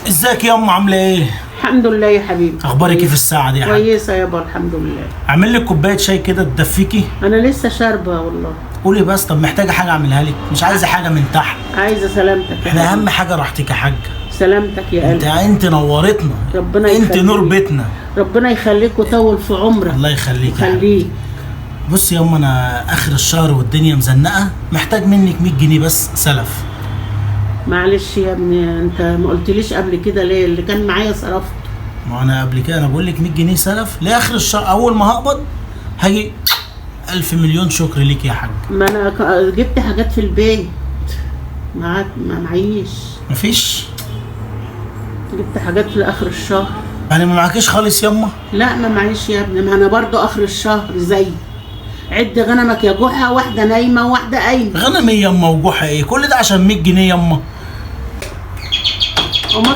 ازيك يا ام؟ عامله ايه؟ الحمد لله يا حبيبي. اخبارك ايه في الساعه دي يا حاج؟ كويسه يابا الحمد لله. اعمل لك كوبايه شاي كده تدفيكي؟ انا لسه شاربه والله. قولي بس. طب محتاجه حاجه اعملها لك؟ مش عايزه حاجه من تحت. عايزه سلامتك يا احنا حبيبي. اهم حاجه راحتك يا حاج. سلامتك يا قلبي. انت نورتنا. ربنا انت يخليك. نور بيتنا. ربنا يخليك ويطول في عمرك. الله يخليك يا حاج. خليك. بصي يا ام، انا اخر الشهر والدنيا مزنقه، محتاج منك 100 جنيه بس سلف. معلش يا ابني، انت ما قلتليش قبل كده ليه؟ اللي كان معايا صرفته. ما انا قبل كده انا بقول لك 100 جنيه سلف لاخر الشهر، اول ما هقبض هاجي. الف مليون شكر ليك يا حاج. ما انا جبت حاجات في البيت. معاك ما معيش. مفيش؟ جبت حاجات لاخر الشهر. يعني ما معكيش خالص يما؟ لا ما معيش يا ابني، ما انا برضو اخر الشهر زي. عد غنمك يا جحا، واحده نايمه وواحده قايمه. غنم ايه يما وجوحة ايه؟ كل ده عشان 100 جنيه يما؟